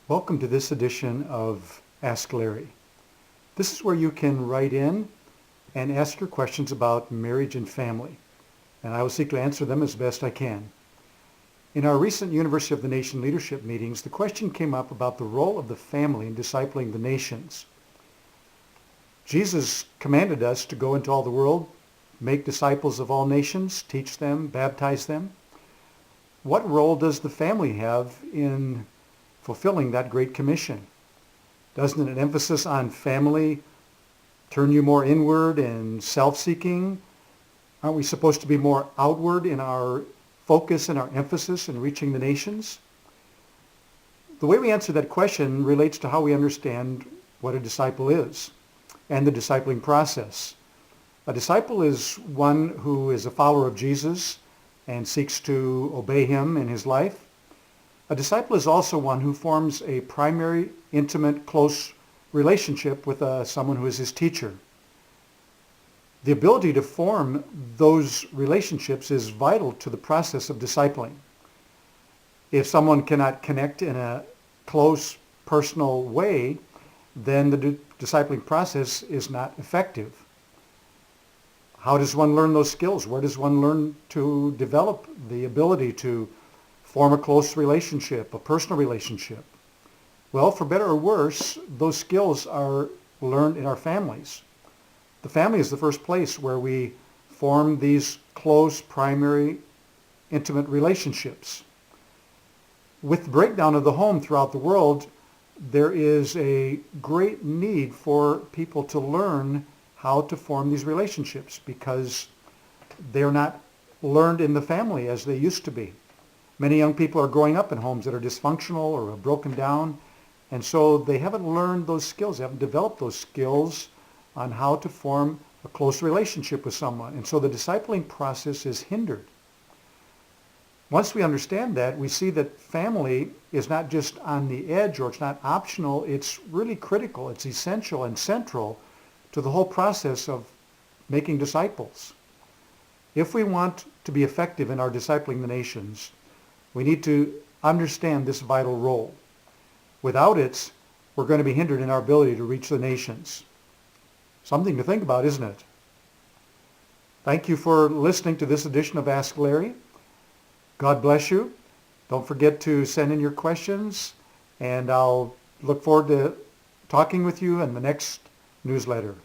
Welcome to this edition of Ask Larry. This is where you can write in and ask your questions about marriage and family, and I will seek to answer them as best I can. In our recent University of the Nation leadership meetings, the question came up about the role of the family in discipling the nations. Jesus commanded us to go into all the world, make disciples of all nations, teach them, baptize them. What role does the family have in fulfilling that great commission? Doesn't an emphasis on family turn you more inward and self-seeking? Aren't we supposed to be more outward in our focus and our emphasis in reaching the nations? The way we answer that question relates to how we understand what a disciple is and the discipling process. A disciple is one who is a follower of Jesus and seeks to obey him in his life. A disciple is also one who forms a primary, intimate, close relationship with someone who is his teacher. The ability to form those relationships is vital to the process of discipling. If someone cannot connect in a close, personal way, then the discipling process is not effective. How does one learn those skills? Where does one learn to develop the ability to form a close relationship, a personal relationship? Well, for better or worse, those skills are learned in our families. The family is the first place where we form these close, primary, intimate relationships. With the breakdown of the home throughout the world, there is a great need for people to learn how to form these relationships because they're not learned in the family as they used to be. Many young people are growing up in homes that are dysfunctional or are broken down, and so they haven't learned those skills, they haven't developed those skills on how to form a close relationship with someone. And so the discipling process is hindered. Once we understand that, we see that family is not just on the edge or it's not optional, it's really critical, it's essential and central to the whole process of making disciples. If we want to be effective in our discipling the nations, we need to understand this vital role. Without it, we're going to be hindered in our ability to reach the nations. Something to think about, isn't it? Thank you for listening to this edition of Ask Larry. God bless you. Don't forget to send in your questions, and I'll look forward to talking with you in the next newsletter.